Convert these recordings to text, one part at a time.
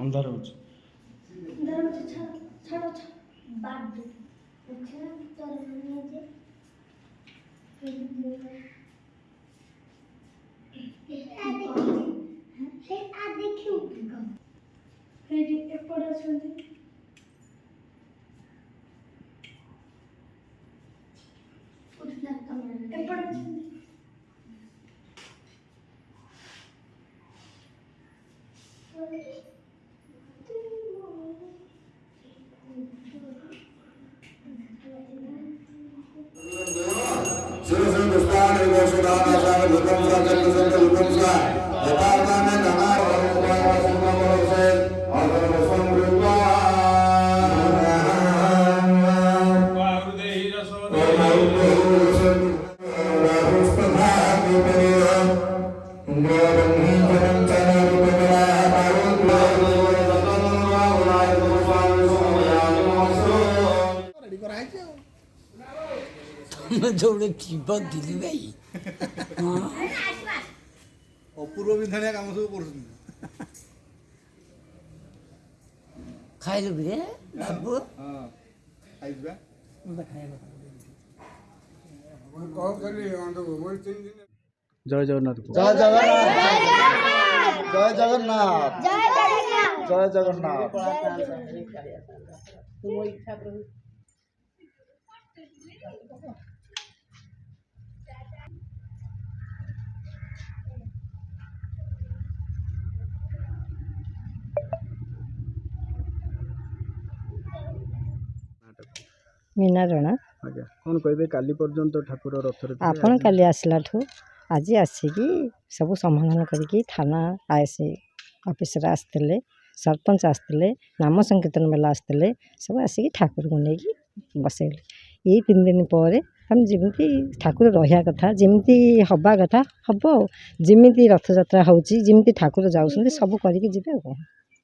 अंधार होच ছাড়ো বাদ দে আচ্ছা তোর নিয়ে যে এপড় অଛନ୍ତି এপড় অଛନ୍ତି जोड़े टीपक दिली भाई अपूर्व विधानिया काम सब करछन खाइलु बे बाबू हां खाइबा जय जगन्नाथ जय जगन्नाथ जय जगन्नाथ जय जगन्नाथ मीना रणा आज्ञा कौन कहबे काली पर्यंत ठाकुर रथ आपण काली आसलाठू आज आसिकी सब समाधान करके थाना आईसी ऑफिस रे आसते सरपंच आसते नाम संकीर्तन बेला आसते सब आसिकी ठाकुर को लेकिन बसैले ये 3 दिन पर ଆମେ ଯେମିତି ଠାକୁର ରହିବା କଥା ଯେମିତି ହେବା କଥା ହେବ ଆଉ ଯେମିତି ରଥଯାତ୍ରା ହେଉଛି ଯେମିତି ଠାକୁର ଯାଉଛନ୍ତି ସବୁ କରିକି ଯିବେ ଆଉ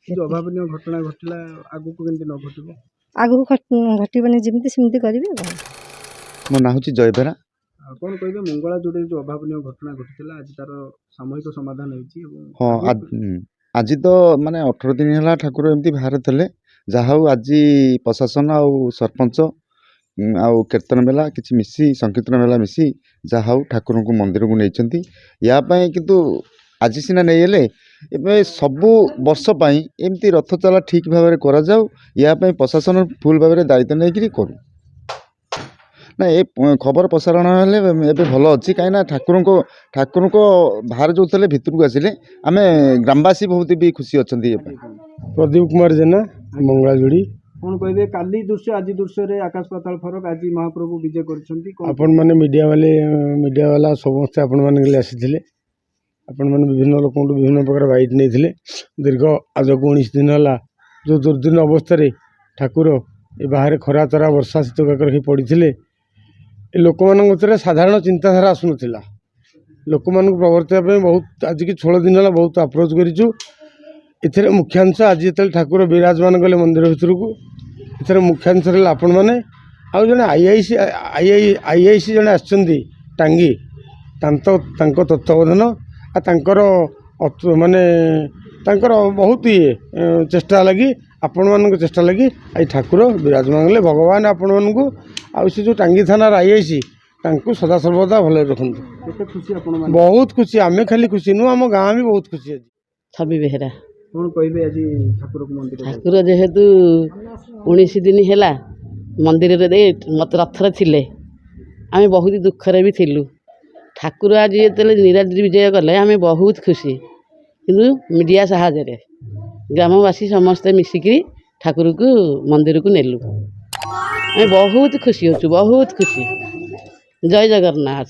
ଯୋଉ ଅଭାବନୀୟ ଘଟଣା ଘଟିଲା ଆଗକୁ କେମିତି ନ ଘଟିବ? ଆଗକୁ ଘଟିବନି ଯେମିତି ସେମିତି କରିବେ ଆଉ। ମୋ ନାଁ ହେଉଛି ଜୟ ବେହେରା। ଆଉ କ'ଣ କହିବେ ମଙ୍ଗଳା ଯୋଉଠି ଯୋଉ ଅଭାବନୀୟ ଘଟଣା ଘଟିଥିଲା ଆଜି ତାର ସାମୂହିକ ସମାଧାନ ହେଇଛି ଏବଂ ହଁ ଆଜି ତ ମାନେ 18 ଦିନ ହେଲା ଠାକୁର ଏମିତି ବାହାରେ ଥିଲେ। ଯାହା ହଉ ଆଜି ପ୍ରଶାସନ ଆଉ ସରପଞ୍ଚ ଆଉ କୀର୍ତ୍ତନ ମେଲା କିଛି ମିଶି ସଂକୀର୍ତ୍ତନ ମେଲା ମିଶି ଯାହା ହଉ ଠାକୁରଙ୍କୁ ମନ୍ଦିରକୁ ନେଇଛନ୍ତି। ୟା ପାଇଁ କିନ୍ତୁ ଆଜି ସିନା ନେଇଗଲେ ଏବେ ସବୁ ବର୍ଷ ପାଇଁ ଏମିତି ରଥ ଚଲା ଠିକ୍ ଭାବରେ କରାଯାଉ। ୟା ପାଇଁ ପ୍ରଶାସନ ଫୁଲ୍ ଭାବରେ ଦାୟିତ୍ୱ ନେଇକରି କରୁ। ନା ଏ ଖବର ପ୍ରସାରଣ ହେଲେ ଏବେ ଭଲ ଅଛି କାହିଁକିନା ଠାକୁରଙ୍କ ବାହାରେ ଯେଉଁ ଥିଲେ ଭିତରକୁ ଆସିଲେ ଆମେ ଗ୍ରାମବାସୀ ବହୁତ ବି ଖୁସି ଅଛନ୍ତି। ଏ ପାଇଁ ପ୍ରଦୀପ କୁମାର ଜେନା ମଙ୍ଗଳାଯୋଡ଼ି। କ'ଣ କହିବେ କାଲି ଦୃଶ୍ୟ ଆଜି ଦୃଶ୍ୟରେ ଆକାଶ ପାତାଳ ଫରକ। ଆଜି ମହାପ୍ରଭୁ ବିଜେ କରିଛନ୍ତି। ଆପଣମାନେ ମିଡ଼ିଆ ବାଲା ସମସ୍ତେ ଆପଣମାନେ ଆସିଥିଲେ। ଆପଣମାନେ ବିଭିନ୍ନ ଲୋକଙ୍କଠୁ ବିଭିନ୍ନ ପ୍ରକାର ବାଇଟ୍ ନେଇଥିଲେ। ଦୀର୍ଘ ଆଜକୁ 19 ଦିନ ହେଲା ଯେଉଁ ଦୁର୍ଦିନ ଅବସ୍ଥାରେ ଠାକୁର ଏ ବାହାରେ ଖରା ତରା ବର୍ଷା ଶୀତ କାକର ହୋଇ ପଡ଼ିଥିଲେ ଏ ଲୋକମାନଙ୍କ ଭିତରେ ସାଧାରଣ ଚିନ୍ତାଧାରା ଆସୁନଥିଲା। ଲୋକମାନଙ୍କୁ ପ୍ରବର୍ତ୍ତାଇବା ପାଇଁ ବହୁତ ଆଜିକି 16 ଦିନ ହେଲା ବହୁତ ଆପ୍ରୋଚ୍ କରିଛୁ। ଏଥିରେ ମୁଖ୍ୟାଂଶ ଆଜି ଯେତେବେଳେ ଠାକୁର ବିରାଜମାନ କଲେ ମନ୍ଦିର ଭିତରକୁ ଏଥିରେ ମୁଖ୍ୟାଂଶ ହେଲା ଆପଣମାନେ ଆଉ ଜଣେ ଆଇଆଇସି ଜଣେ ଆସିଛନ୍ତି ଟାଙ୍ଗୀ ତାଙ୍କ ତତ୍ତ୍ୱାବଧାନ ଆଉ ମାନେ ତାଙ୍କର ବହୁତ ଚେଷ୍ଟା ଲାଗି ଆପଣମାନଙ୍କ ଚେଷ୍ଟା ଲାଗି ଆଜି ଠାକୁର ବିରାଜମାନ କଲେ। ଭଗବାନ ଆପଣମାନଙ୍କୁ ଆଉ ସେ ଯେଉଁ ଟାଙ୍ଗୀ ଥାନାର ଆଇଆଇସି ତାଙ୍କୁ ସଦାସର୍ବଦା ଭଲରେ ରଖନ୍ତୁ। କେତେ ଖୁସି ଆପଣ ବହୁତ ଖୁସି। ଆମେ ଖାଲି ଖୁସି ନୁହଁ ଆମ ଗାଁ ବି ବହୁତ ଖୁସି ଆଜି। ଛବି ବେହେରା। କ'ଣ କହିବେ ଆଜି ଠାକୁରକୁ ମନ୍ଦିର ଠାକୁର ଯେହେତୁ 19 ଦିନ ହେଲା ମନ୍ଦିରରେ ରଥରେ ଥିଲେ ଆମେ ବହୁତ ଦୁଃଖରେ ବି ଥିଲୁ। ଠାକୁର ଆଜି ଯେତେବେଳେ ନୀଳାଦ୍ରି ବିଜୟ କଲେ ଆମେ ବହୁତ ଖୁସି। କିନ୍ତୁ ମିଡ଼ିଆ ସାହାଯ୍ୟରେ ଗ୍ରାମବାସୀ ସମସ୍ତେ ମିଶିକିରି ଠାକୁରକୁ ମନ୍ଦିରକୁ ନେଲୁ। ଆମେ ବହୁତ ଖୁସି ଅଛୁ ବହୁତ ଖୁସି। ଜୟ ଜଗନ୍ନାଥ।